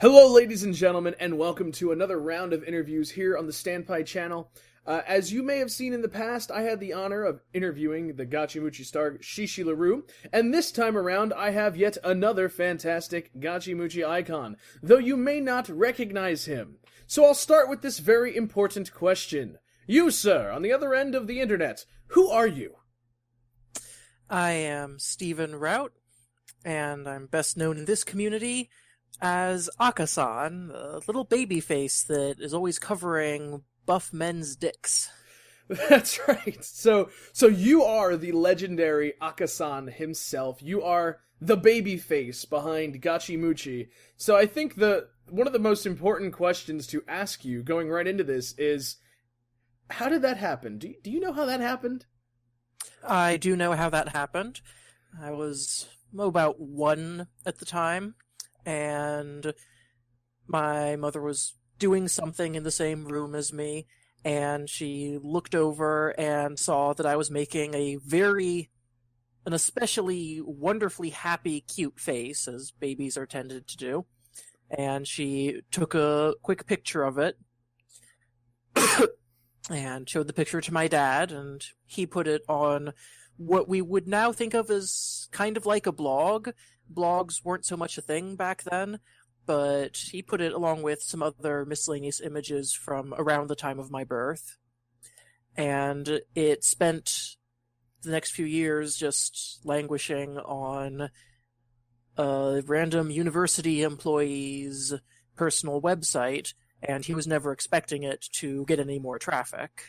Hello, ladies and gentlemen, and welcome to another round of interviews here on the Stanpai channel. As you may have seen in the past, I had the honor of interviewing the Gachimuchi star Shishi LaRue, and this time around I have yet another fantastic Gachimuchi icon, though you may not recognize him. So I'll start with this very important question. You, sir, on the other end of the internet, who are you? I am Stephen Rout, and I'm best known in this community as Akasan, the little baby face that is always covering buff men's dicks. That's right. So you are the legendary Akasan himself. You are the baby face behind Gachimuchi. So I think one of the most important questions to ask you going right into this is, how did that happen? Do you know how that happened? I do know how that happened. I was about 1 at the time, and my mother was doing something in the same room as me, and she looked over and saw that I was making an especially wonderfully happy, cute face, as babies are tended to do, and she took a quick picture of it and showed the picture to my dad, and he put it on what we would now think of as kind of like a blog. Blogs weren't so much a thing back then, but he put it along with some other miscellaneous images from around the time of my birth. And it spent the next few years just languishing on a random university employee's personal website, and he was never expecting it to get any more traffic.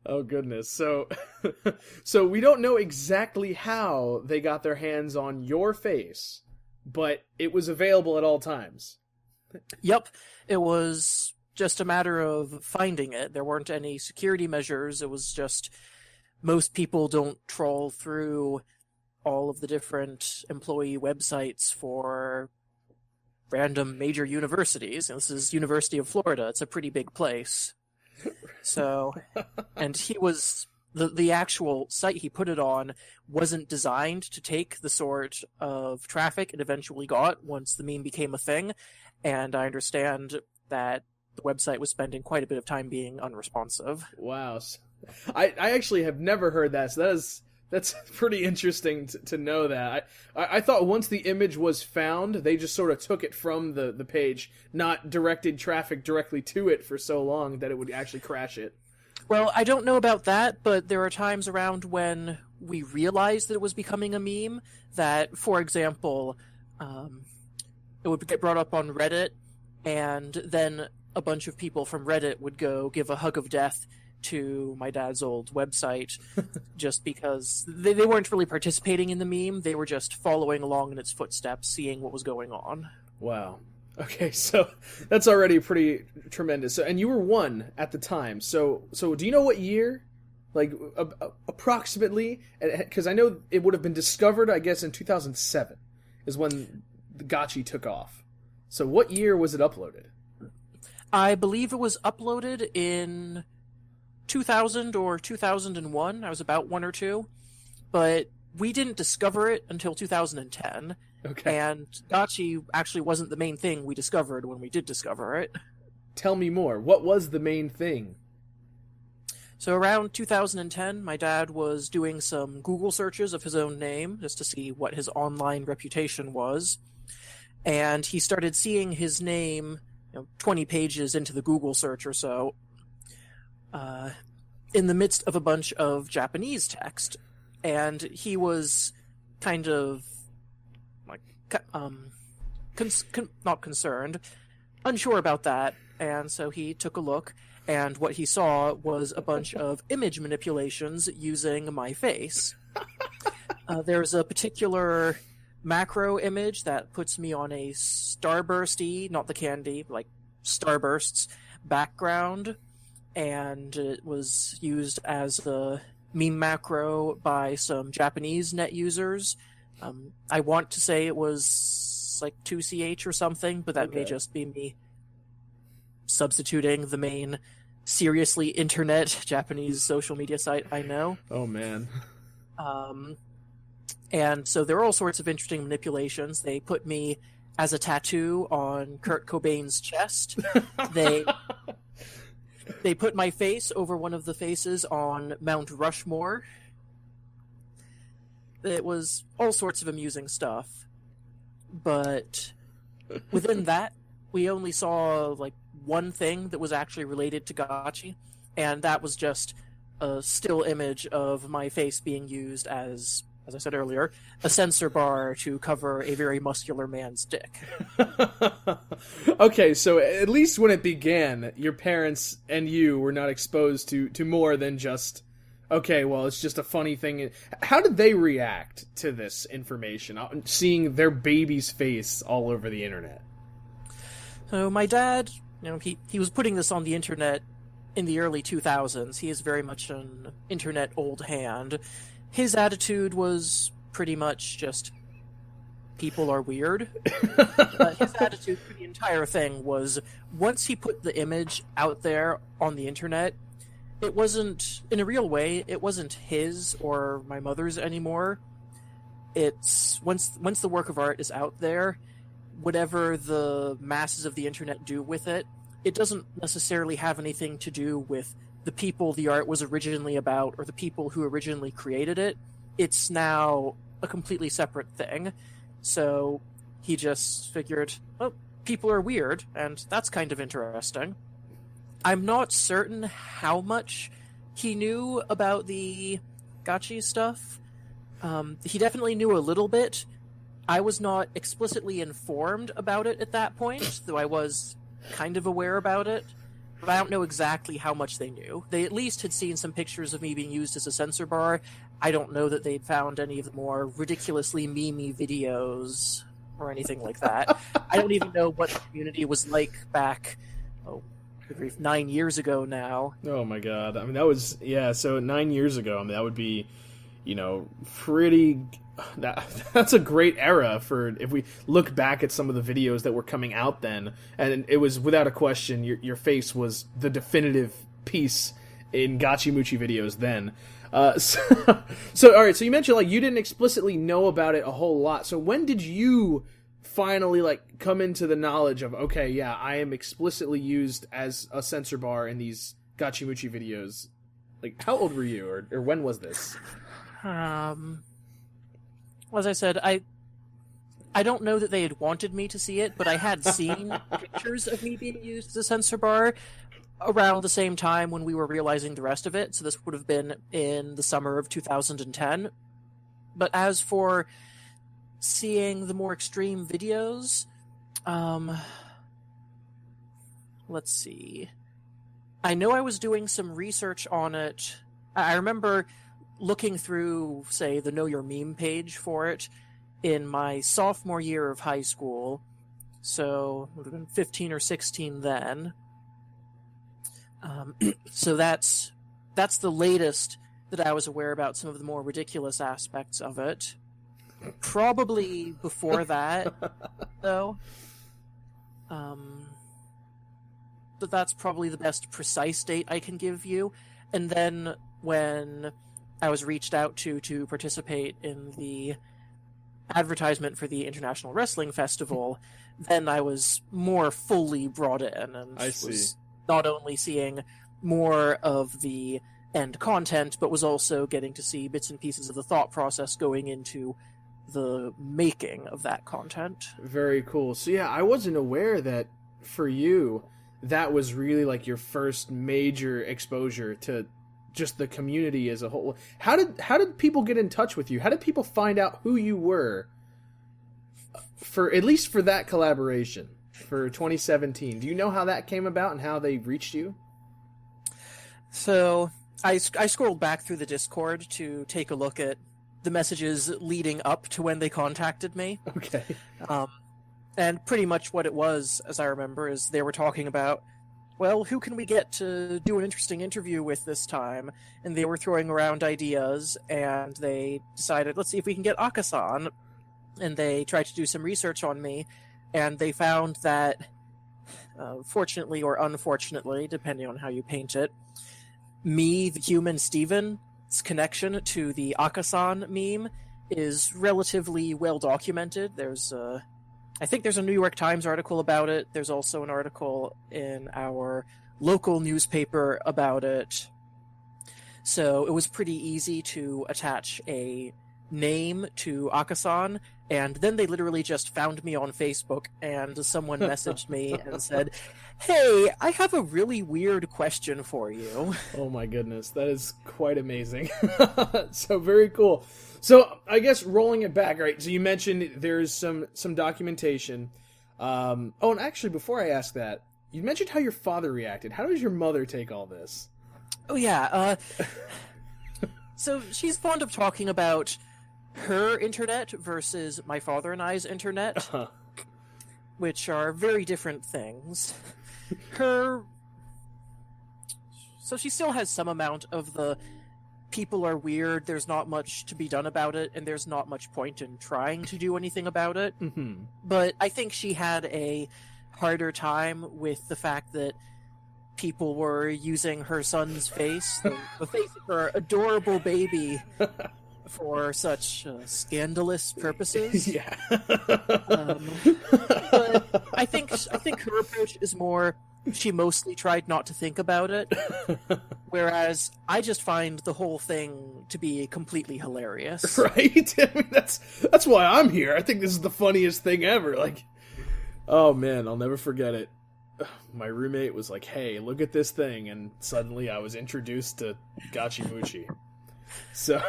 Oh, goodness. So we don't know exactly how they got their hands on your face, but it was available at all times. Yep. It was just a matter of finding it. There weren't any security measures. It was just most people don't trawl through all of the different employee websites for random major universities. This is University of Florida. It's a pretty big place. So, and he was, the actual site he put it on wasn't designed to take the sort of traffic it eventually got once the meme became a thing, and I understand that the website was spending quite a bit of time being unresponsive. Wow. I actually have never heard that, so that's pretty interesting to know that. I thought once the image was found, they just sort of took it from the page, not directed traffic directly to it for so long that it would actually crash it. Well, I don't know about that, but there are times around when we realized that it was becoming a meme that, for example, it would get brought up on Reddit, and then a bunch of people from Reddit would go give a hug of death to my dad's old website just because they weren't really participating in the meme. They were just following along in its footsteps, seeing what was going on. Wow. Okay, so that's already pretty tremendous. So, and you were 1 at the time. So do you know what year? Like, approximately? Because I know it would have been discovered, I guess, in 2007 is when the Gachi took off. So what year was it uploaded? I believe it was uploaded in 2000 or 2001. I was about 1 or 2, but we didn't discover it until 2010. Okay. And Gachi actually wasn't the main thing we discovered when we did discover it. Tell me more. What was the main thing? So around 2010, my dad was doing some Google searches of his own name just to see what his online reputation was, and he started seeing his name 20 pages into the Google search or so, in the midst of a bunch of Japanese text, and he was kind of like not concerned, unsure about that, and so he took a look, and what he saw was a bunch of image manipulations using my face. There's a particular macro image that puts me on a starbursty, not the candy, like starbursts background, and it was used as a meme macro by some Japanese net users I want to say it was like 2CH or something, but that may just be me substituting the main seriously internet Japanese social media site I know. Oh, man. And so there are all sorts of interesting manipulations. They put me as a tattoo on Kurt Cobain's chest. They put my face over one of the faces on Mount Rushmore. It was all sorts of amusing stuff. But within that, we only saw like one thing that was actually related to Gachi, and that was just a still image of my face being used as I said earlier, a sensor bar to cover a very muscular man's dick. Okay, so at least when it began, your parents and you were not exposed to more than just, okay, well, it's just a funny thing. How did they react to this information, seeing their baby's face all over the internet? So my dad, he was putting this on the internet in the early 2000s. He is very much an internet old hand. His attitude was pretty much just, people are weird. His attitude for the entire thing was, once he put the image out there on the internet, it wasn't, in a real way, it wasn't his or my mother's anymore. It's, once the work of art is out there, whatever the masses of the internet do with it, it doesn't necessarily have anything to do with the people the art was originally about or the people who originally created it. It's now a completely separate thing. So he just figured, well, people are weird, and that's kind of interesting. I'm not certain how much he knew about the gachi stuff. He definitely knew a little bit. I was not explicitly informed about it at that point, though I was kind of aware about it. But I don't know exactly how much they knew. They at least had seen some pictures of me being used as a sensor bar. I don't know that they'd found any of the more ridiculously memey videos or anything like that. I don't even know what the community was like back, 9 years ago now. Oh my god. I mean, that was, so 9 years ago, I mean, that would be, pretty... That's a great era for, if we look back at some of the videos that were coming out then, and it was without a question your face was the definitive piece in Gachi Muchi videos then. So all right, so you mentioned like you didn't explicitly know about it a whole lot. So when did you finally like come into the knowledge of, okay, yeah, I am explicitly used as a censor bar in these Gachi Muchi videos? Like, how old were you, or when was this? As I said, I don't know that they had wanted me to see it, but I had seen pictures of me being used as a censor bar around the same time when we were realizing the rest of it, so this would have been in the summer of 2010. But as for seeing the more extreme videos, let's see. I know I was doing some research on it. I remember looking through, say, the Know Your Meme page for it in my sophomore year of high school, so it would have been 15 or 16 then. So that's the latest that I was aware about some of the more ridiculous aspects of it. Probably before that, though. But that's probably the best precise date I can give you. And then when I was reached out to participate in the advertisement for the International Wrestling Festival, then I was more fully brought in and was not only seeing more of the end content, but was also getting to see bits and pieces of the thought process going into the making of that content. Very cool. So yeah, I wasn't aware that for you, that was really like your first major exposure to just the community as a whole. How did people get in touch with you? How did people find out who you were for, at least for that collaboration for 2017? Do you know how that came about and how they reached you? So I scrolled back through the Discord to take a look at the messages leading up to when they contacted me. Okay. And pretty much what it was, as I remember, is they were talking about well, who can we get to do an interesting interview with this time? And they were throwing around ideas, and they decided, let's see if we can get Akasan. And they tried to do some research on me, and they found that, fortunately or unfortunately, depending on how you paint it, me, the human Steven's connection to the Akasan meme is relatively well documented. I think there's a New York Times article about it. There's also an article in our local newspaper about it. So it was pretty easy to attach a name to Akasan, and then they literally just found me on Facebook, and someone messaged me and said, "Hey, I have a really weird question for you." Oh my goodness, that is quite amazing. So very cool. So I guess rolling it back, right? So you mentioned there's some documentation. And actually, before I ask that, you mentioned how your father reacted. How does your mother take all this? Oh yeah, so she's fond of talking about her internet versus my father and I's internet, which are very different things. So she still has some amount of the people are weird, there's not much to be done about it, and there's not much point in trying to do anything about it. Mm-hmm. But I think she had a harder time with the fact that people were using her son's face, the face of her adorable baby, for such scandalous purposes. Yeah. But I think her approach is more, she mostly tried not to think about it, whereas I just find the whole thing to be completely hilarious. Right? I mean, that's why I'm here. I think this is the funniest thing ever. Like, oh man, I'll never forget it. My roommate was like, "Hey, look at this thing," and suddenly I was introduced to Gachimuchi. So,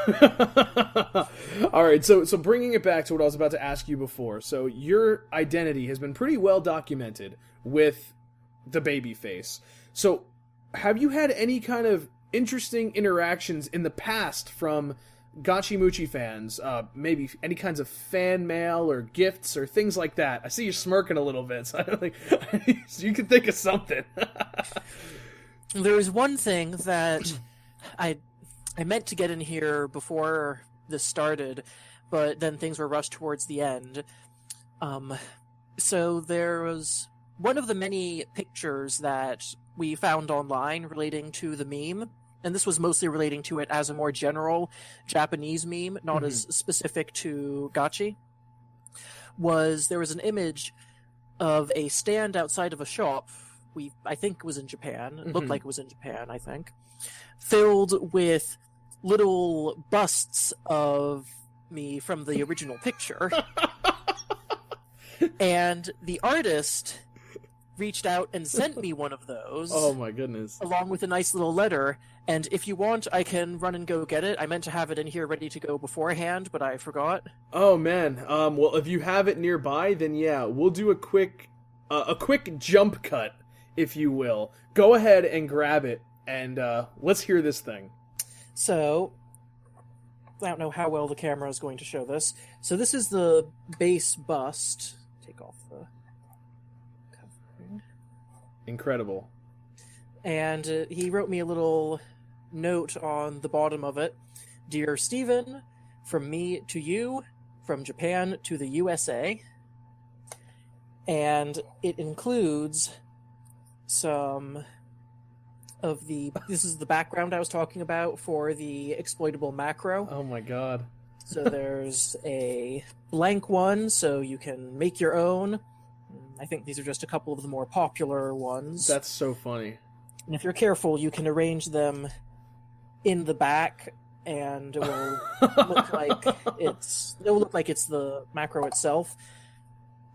all right. So bringing it back to what I was about to ask you before. So your identity has been pretty well documented with the baby face. So have you had any kind of interesting interactions in the past from Gachimuchi fans? Maybe any kinds of fan mail or gifts or things like that? I see you smirking a little bit, so I don't think you can think of something. There's one thing that I meant to get in here before this started, but then things were rushed towards the end. So there was one of the many pictures that we found online relating to the meme, and this was mostly relating to it as a more general Japanese meme, not as specific to Gachi, there was an image of a stand outside of a shop, I think it was in Japan, it looked like it was in Japan, I think, filled with little busts of me from the original picture. And the artist reached out and sent me one of those. Oh my goodness. Along with a nice little letter. And if you want, I can run and go get it. I meant to have it in here ready to go beforehand, but I forgot. Oh man. Well, if you have it nearby, then yeah, we'll do a quick jump cut, if you will. Go ahead and grab it, and let's hear this thing. So, I don't know how well the camera is going to show this. So this is the base bust. Take off the covering. Incredible. And he wrote me a little note on the bottom of it. "Dear Stephen, from me to you, from Japan to the USA." And it includes some of this is the background I was talking about for the exploitable macro. Oh my god. So there's a blank one, so you can make your own. I think these are just a couple of the more popular ones. That's so funny. And if you're careful, you can arrange them in the back, and it will look like it's the macro itself.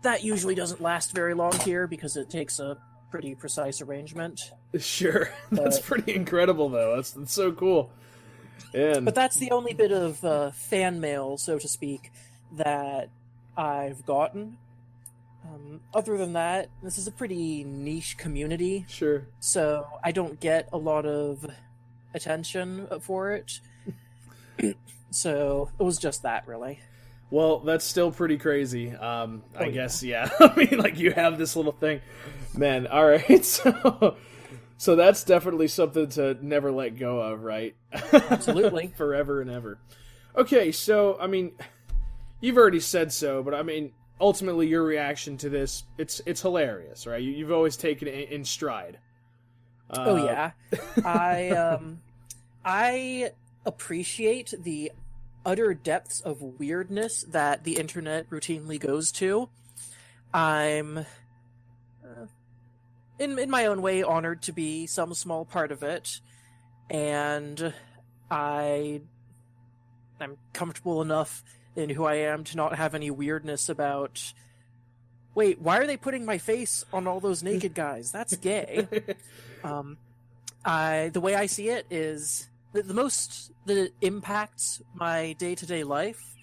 That usually doesn't last very long here because it takes a pretty precise arrangement. Sure. That's pretty incredible, though. That's so cool. But that's the only bit of fan mail, so to speak, that I've gotten. Other than that, this is a pretty niche community. Sure. So I don't get a lot of attention for it. So it was just that, really. Well, that's still pretty crazy. I guess, yeah. I mean, like, you have this little thing. Man, all right. So, So that's definitely something to never let go of, right? Absolutely. Forever and ever. Okay, so, I mean, you've already said so, but I mean, ultimately your reaction to this, it's hilarious, right? You've always taken it in stride. Oh yeah. I appreciate the utter depths of weirdness that the internet routinely goes to. I'm in my own way honored to be some small part of it, and I'm comfortable enough in who I am to not have any weirdness about, wait, why are they putting my face on all those naked guys? That's gay. The way I see it is the most that it impacts my day-to-day life,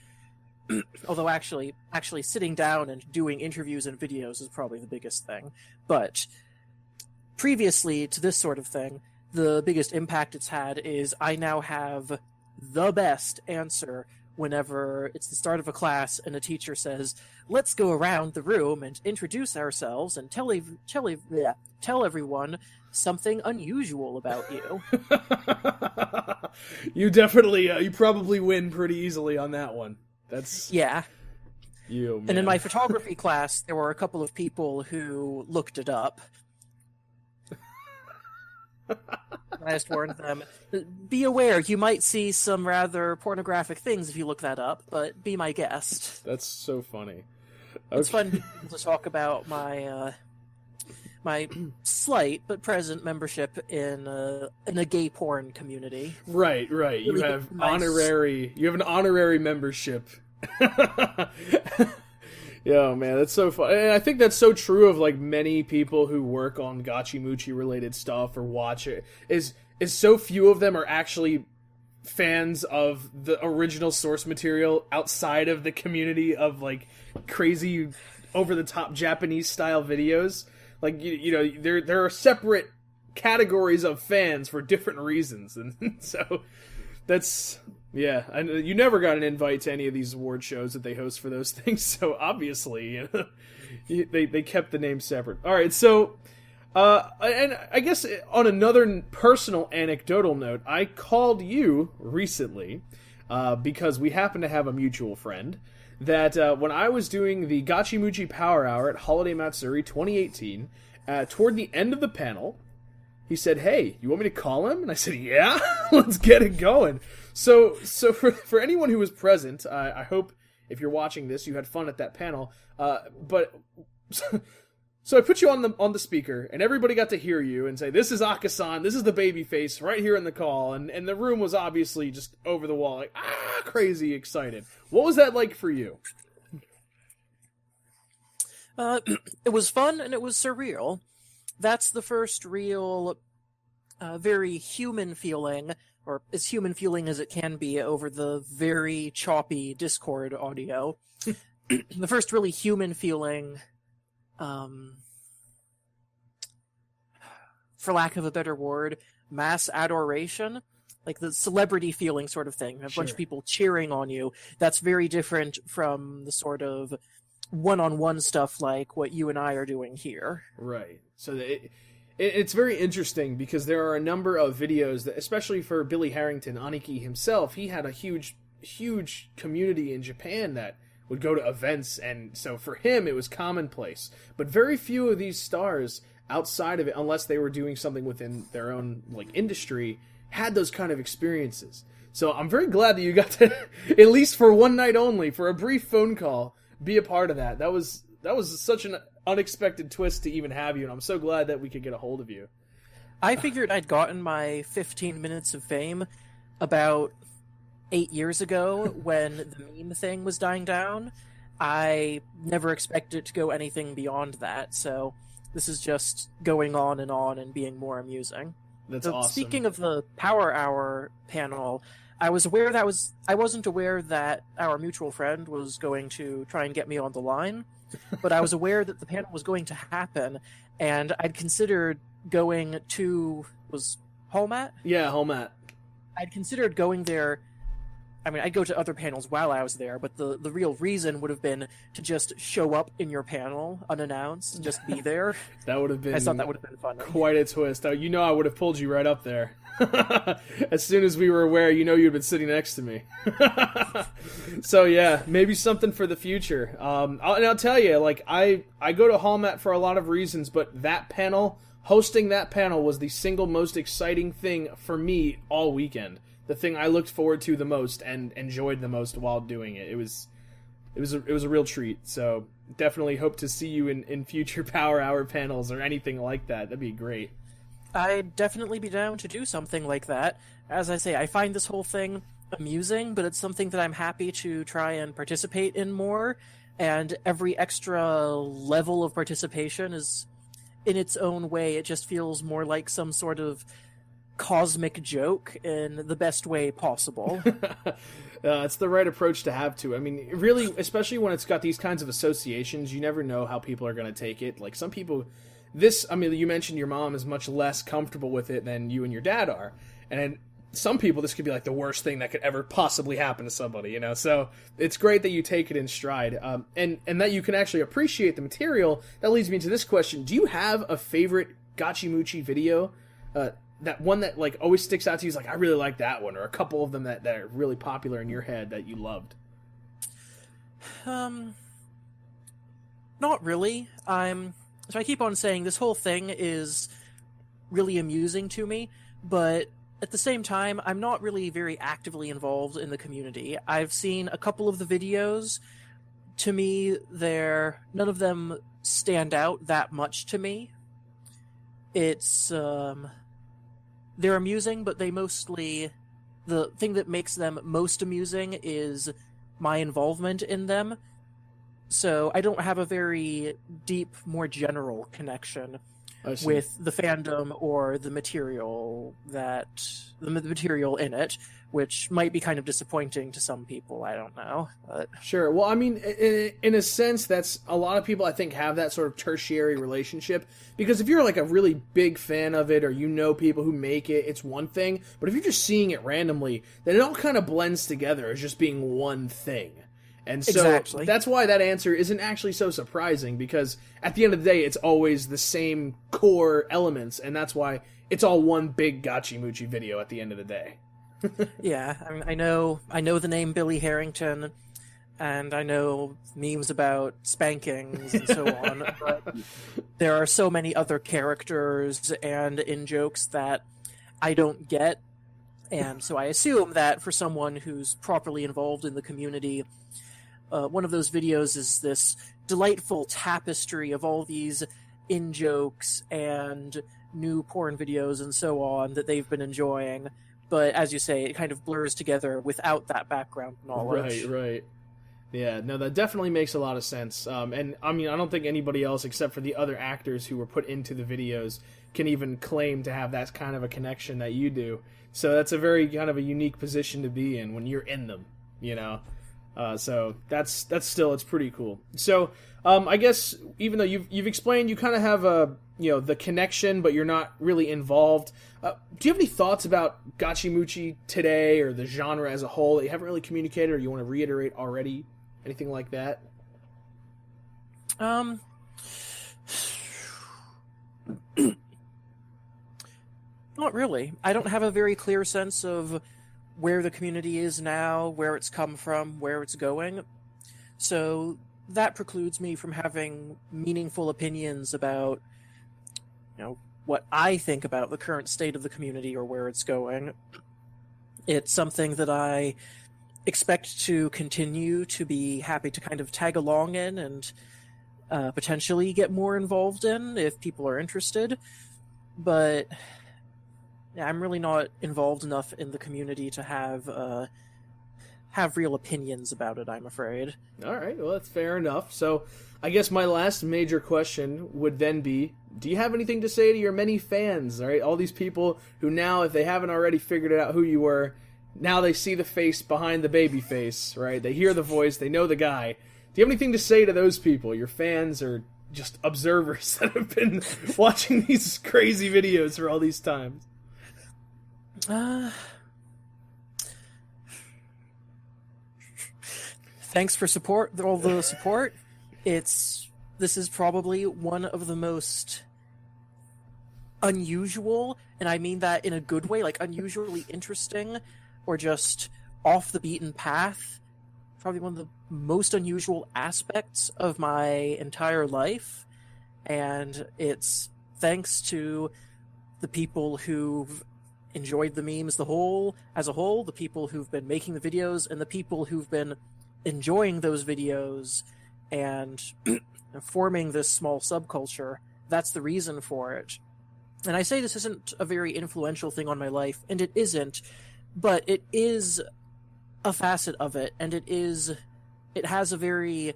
although actually sitting down and doing interviews and videos is probably the biggest thing. But previously to this sort of thing, the biggest impact it's had is I now have the best answer whenever it's the start of a class and a teacher says, let's go around the room and introduce ourselves and tell everyone something unusual about you. You definitely, you probably win pretty easily on that one. That's... Yeah. You, man. And in my photography class, there were a couple of people who looked it up. I just warned them, be aware, you might see some rather pornographic things if you look that up, but be my guest. That's so funny. It's fun to talk about my my slight but present membership in a gay porn community. Right. Really You have nice. You have an honorary membership. Yeah, man, that's so fun. And I think that's so true of like many people who work on Gachi Muchi related stuff or watch it. Is so few of them are actually fans of the original source material outside of the community of like crazy over the top Japanese style videos. Like you know, there are separate categories of fans for different reasons, and so that's. Yeah, and you never got an invite to any of these award shows that they host for those things, so obviously, you know, they kept the name separate. All right, so, and I guess on another personal anecdotal note, I called you recently because we happen to have a mutual friend that when I was doing the Gachimuchi Power Hour at Holiday Matsuri 2018, toward the end of the panel, he said, "Hey, you want me to call him?" And I said, "Yeah, let's get it going." So for anyone who was present, I hope if you're watching this, you had fun at that panel. But so I put you on the speaker, and everybody got to hear you and say, "This is Akasan. This is the baby face right here in the call." And the room was obviously just over the wall, like crazy excited. What was that like for you? It was fun and it was surreal. That's the first real, very human feeling, or as human feeling as it can be over the very choppy Discord audio. The first really human feeling, for lack of a better word, mass adoration, like the celebrity feeling sort of thing. A bunch of people cheering on you. That's very different from the sort of one-on-one stuff like what you and I are doing here. Right. So it's very interesting because there are a number of videos that, especially for Billy Harrington, Aniki himself, he had a huge community in Japan that would go to events, and so for him it was commonplace. But very few of these stars outside of it, unless they were doing something within their own like industry, had those kind of experiences. So I'm very glad that you got to, at least for one night only, for a brief phone call, be a part of that. That was such an unexpected twist to even have you, and I'm so glad that we could get a hold of you. I figured I'd gotten my 15 minutes of fame about 8 years ago when the meme thing was dying down. I never expected it to go anything beyond that, so this is just going on and being more amusing. That's so, awesome. Speaking of the Power Hour panel, I wasn't aware that our mutual friend was going to try and get me on the line, but I was aware that the panel was going to happen, and I'd considered going to... Was Hallmat? Yeah, Hallmat. I'd considered going there I mean, I'd go to other panels while I was there, but the real reason would have been to just show up in your panel unannounced and just be there. That would have been. I thought that would have been fun. Quite a twist. You know, I would have pulled you right up there. As soon as we were aware, you know, you'd been sitting next to me. So yeah, maybe something for the future. I'll tell you, like I go to Hallmat for a lot of reasons, but that panel, hosting that panel, was the single most exciting thing for me all weekend. The thing I looked forward to the most and enjoyed the most while doing it. It was a real treat. So definitely hope to see you in future Power Hour panels or anything like that. That'd be great. I'd definitely be down to do something like that. As I say, I find this whole thing amusing, but it's something that I'm happy to try and participate in more, and every extra level of participation is, in its own way, it just feels more like some sort of cosmic joke in the best way possible. It's the right approach to have to. I mean, really, especially when it's got these kinds of associations, you never know how people are going to take it. Like, some people... I mean, you mentioned your mom is much less comfortable with it than you and your dad are. And some people, this could be like the worst thing that could ever possibly happen to somebody, you know? So it's great that you take it in stride. And that you can actually appreciate the material. That leads me to this question. Do you have a favorite Gachimuchi video? That one that like always sticks out to you is like, I really like that one, or a couple of them that are really popular in your head that you loved? Not really. So I keep on saying this whole thing is really amusing to me, but at the same time, I'm not really very actively involved in the community. I've seen a couple of the videos. To me, none of them stand out that much to me. It's, they're amusing, but the thing that makes them most amusing is my involvement in them. So I don't have a very deep, more general connection with the fandom or the material in it, which might be kind of disappointing to some people. I don't know. But... Sure. Well, I mean, in a sense, that's a lot of people I think have that sort of tertiary relationship, because if you're like a really big fan of it, or you know people who make it, it's one thing. But if you're just seeing it randomly, then it all kind of blends together as just being one thing. And so exactly. That's why that answer isn't actually so surprising, because at the end of the day, it's always the same core elements, and that's why it's all one big Gachimuchi video at the end of the day. Yeah, I mean, I know the name Billy Harrington, and I know memes about spankings and so on, but there are so many other characters and in-jokes that I don't get, and so I assume that for someone who's properly involved in the community, one of those videos is this delightful tapestry of all these in-jokes and new porn videos and so on that they've been enjoying. But as you say, it kind of blurs together without that background knowledge. Right. Yeah, no, that definitely makes a lot of sense. And I mean, I don't think anybody else except for the other actors who were put into the videos can even claim to have that kind of a connection that you do. So that's a very kind of a unique position to be in when you're in them, you know? So that's still, it's pretty cool. So I guess even though you've explained you kind of have the connection, but you're not really involved. Do you have any thoughts about Gachimuchi today or the genre as a whole that you haven't really communicated, or you want to reiterate already? Anything like that? Not really. I don't have a very clear sense of where the community is now, where it's come from, where it's going. So that precludes me from having meaningful opinions about, what I think about the current state of the community or where it's going. It's something that I expect to continue to be happy to kind of tag along in and potentially get more involved in if people are interested. But I'm really not involved enough in the community to have real opinions about it, I'm afraid. All right, well, that's fair enough. So I guess my last major question would then be, do you have anything to say to your many fans, all right? All these people who now, if they haven't already figured out who you were, now they see the face behind the baby face, right? They hear the voice, they know the guy. Do you have anything to say to those people, your fans or just observers that have been watching these crazy videos for all these times? Thanks for all the support. This is probably one of the most unusual, and I mean that in a good way, like unusually interesting, or just off the beaten path. Probably one of the most unusual aspects of my entire life, and it's thanks to the people who've enjoyed the memes as a whole, the people who've been making the videos, and the people who've been enjoying those videos and forming this small subculture. That's the reason for it. And I say this isn't a very influential thing on my life, and it isn't, but it is a facet of it, and it has a very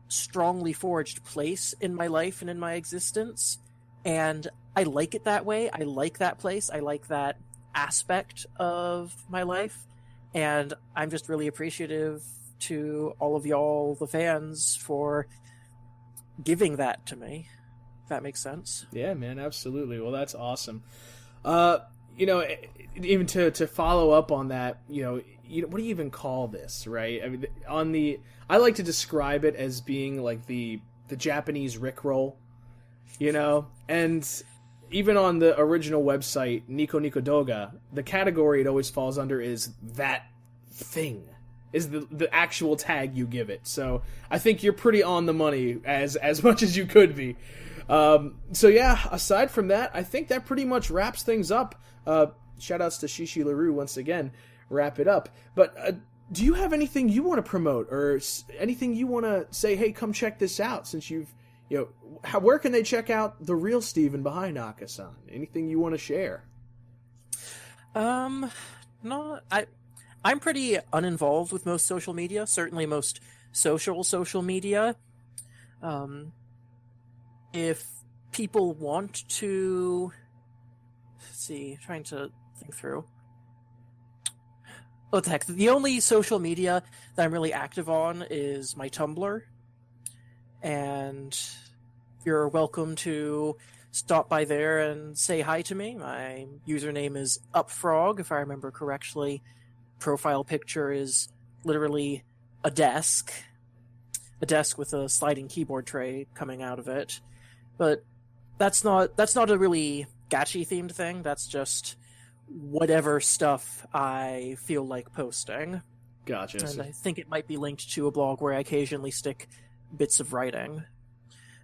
strongly forged place in my life and in my existence, and I like it that way. I like that place. I like that aspect of my life, and I'm just really appreciative to all of y'all, the fans, for giving that to me. If that makes sense. Yeah, man, absolutely. Well, that's awesome. Even to follow up on that, what do you even call this, right? I mean, I like to describe it as being like the Japanese Rickroll, and even on the original website, Nico Nico Doga, the category it always falls under is that thing, is the actual tag you give it. So I think you're pretty on the money as much as you could be. So yeah, aside from that, I think that pretty much wraps things up. Shout outs to Shishi LaRue once again, wrap it up. But do you have anything you want to promote, or anything you want to say, hey, come check this out, since you've, where can they check out the real Steven behind Akasan? Anything you want to share? No, I'm pretty uninvolved with most social media, certainly most social media. If people want to, let's see, trying to think through. What the heck? The only social media that I'm really active on is my Tumblr, and you're welcome to stop by there and say hi to me. My username is UpFrog, if I remember correctly. Profile picture is literally a desk with a sliding keyboard tray coming out of it. But that's not a really gachi themed thing. That's just whatever stuff I feel like posting. Gotcha. And I think it might be linked to a blog where I occasionally stick bits of writing.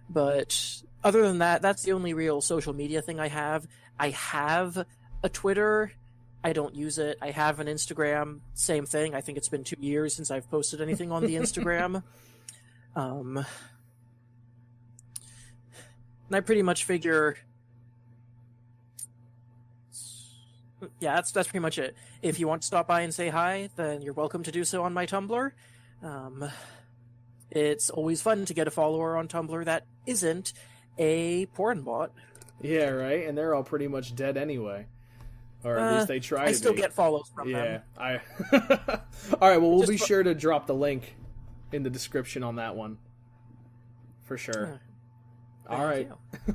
But other than that, that's the only real social media thing I have. I have a Twitter. I don't use it. I have an Instagram. Same thing. I think it's been 2 years since I've posted anything on the Instagram. And I pretty much figure, yeah, that's pretty much it. If you want to stop by and say hi, then you're welcome to do so on my Tumblr. It's always fun to get a follower on Tumblr that isn't a porn bot. Yeah, right? And they're all pretty much dead anyway. Or at least they try to be. I still get follows from them. Yeah. All right, well, we'll be sure to drop the link in the description on that one. For sure. All right.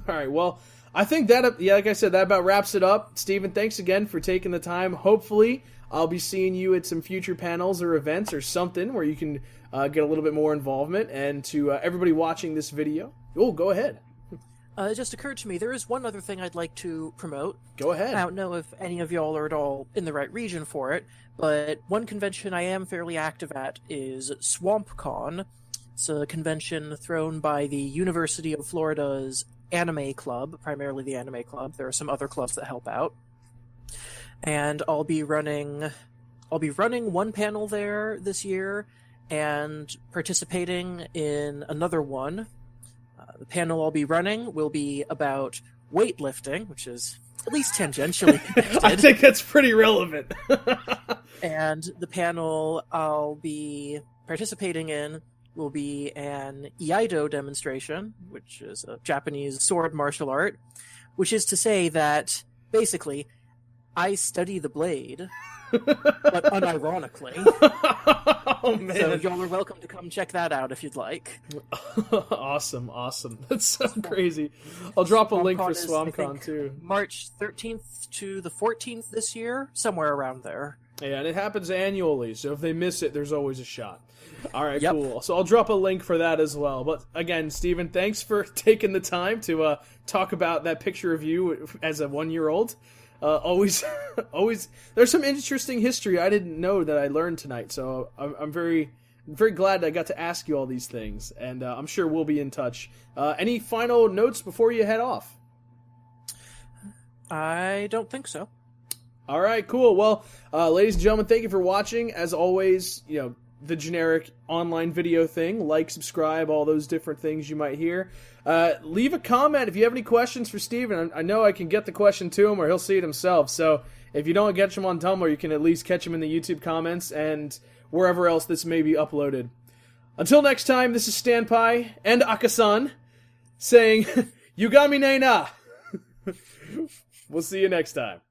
All right, well, I think that, like I said, that about wraps it up. Steven, thanks again for taking the time. Hopefully, I'll be seeing you at some future panels or events or something where you can get a little bit more involvement. And to everybody watching this video, go ahead. It just occurred to me, there is one other thing I'd like to promote. Go ahead. I don't know if any of y'all are at all in the right region for it, but one convention I am fairly active at is SwampCon. It's a convention thrown by the University of Florida's Anime Club, primarily the Anime Club. There are some other clubs that help out. And I'll be running one panel there this year and participating in another one. The panel I'll be running will be about weightlifting, which is at least tangentially connected. I think that's pretty relevant. And the panel I'll be participating in will be an Iaido demonstration, which is a Japanese sword martial art, which is to say that, basically, I study the blade, but unironically. Oh, man. So y'all are welcome to come check that out if you'd like. Awesome. That's so crazy. I'll drop a link for SwampCon, too. March 13th to the 14th this year, somewhere around there. Yeah, and it happens annually, so if they miss it, there's always a shot. All right, Yep. cool. So I'll drop a link for that as well. But again, Steven, thanks for taking the time to talk about that picture of you as a 1-year-old. Always, there's some interesting history I didn't know that I learned tonight. So I'm very glad I got to ask you all these things, and I'm sure we'll be in touch. Any final notes before you head off? I don't think so. All right, cool. Well, ladies and gentlemen, thank you for watching. As always, the generic online video thing, like, subscribe, all those different things you might hear. Leave a comment if you have any questions for Steven. I know I can get the question to him, or he'll see it himself. So if you don't catch him on Tumblr, you can at least catch him in the YouTube comments and wherever else this may be uploaded. Until next time, this is Stanpai and Akasan saying, Yugami ne na! We'll see you next time.